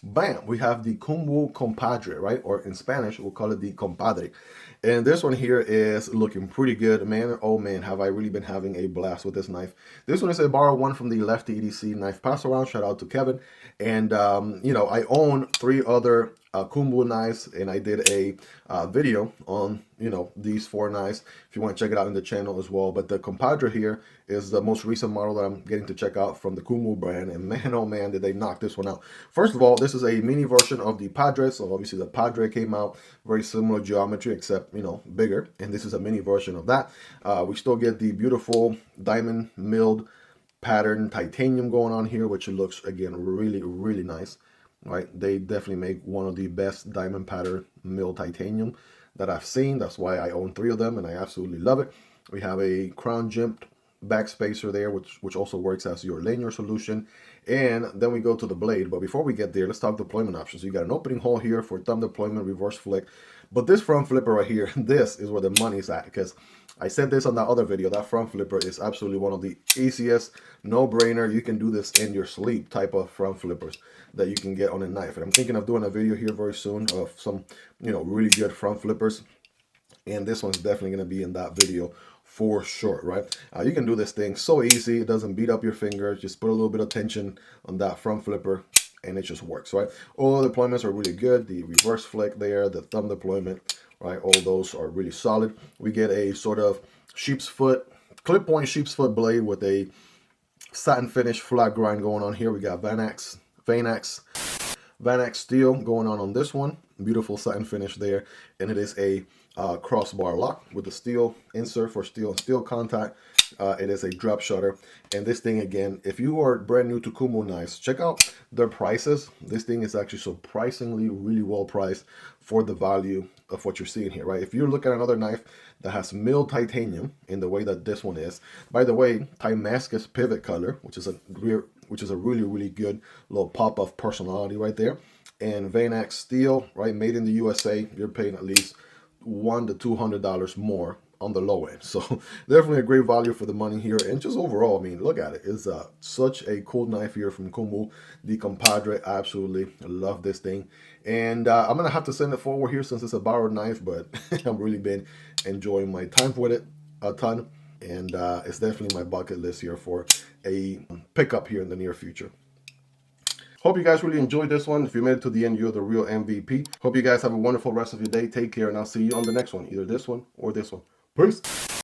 Bam, we have the Kunwu Compadre, right? Or in Spanish, we'll call it the Compadre. And this one here is looking pretty good. Man, oh man, have I really been having a blast with this knife. This one is a borrowed one from the Lefty EDC knife pass around. Shout out to Kevin. And, you know, I own 3 other Kunwu knives, and I did a video on, you know, these 4 knives if you want to check it out in the channel as well. But the Compadre here is the most recent model that I'm getting to check out from the Kunwu brand, and man, oh man, did they knock this one out. First of all, this is a mini version of the Padre, so obviously the Padre came out very similar geometry, except, you know, bigger, and this is a mini version of that. We still get the beautiful diamond milled pattern titanium going on here, which looks, again, really nice. Right, they definitely make one of the best diamond pattern milled titanium that I've seen. That's why I own 3 of them, and I absolutely love it. We have a crown jimped back spacer there, which also works as your linear solution. And then we go to the blade. But before we get there, let's talk deployment options. You got an opening hole here for thumb deployment, reverse flick. But this front flipper right here, this is where the money's at, because I said this on that other video. That front flipper is absolutely one of the easiest, no-brainer. You can do this in your sleep type of front flippers that you can get on a knife. And I'm thinking of doing a video here very soon of some, you know, really good front flippers. And this one's definitely going to be in that video for sure, right? You can do this thing so easy. It doesn't beat up your fingers. Just put a little bit of tension on that front flipper, and it just works, right? All the deployments are really good. The reverse flick there, the thumb deployment, right? All those are really solid. We get a sort of sheep's foot, clip point sheep's foot blade with a satin finish flat grind going on here. We got Vanax steel going on this one. Beautiful satin finish there, and it is a crossbar lock with the steel insert for steel contact. It is a drop shutter, and this thing, again, if you are brand new to Kunwu knives, check out their prices. This thing is actually surprisingly really well priced for the value of what you're seeing here, right? If you look at another knife that has milled titanium in the way that this one is, by the way, Damascus pivot color, which is a really good little pop of personality right there, and Vanax steel, right, made in the USA, you're paying at least $100 to $200 more on the low end. So definitely a great value for the money here. And just overall, I mean, look at it. It's such a cool knife here from Kunwu, the Compadre. I absolutely love this thing. And I'm going to have to send it forward here since it's a borrowed knife, but I've really been enjoying my time with it a ton. And it's definitely my bucket list here for a pickup here in the near future. Hope you guys really enjoyed this one. If you made it to the end, you're the real MVP. Hope you guys have a wonderful rest of your day. Take care, and I'll see you on the next one. Either this one or this one. Peace.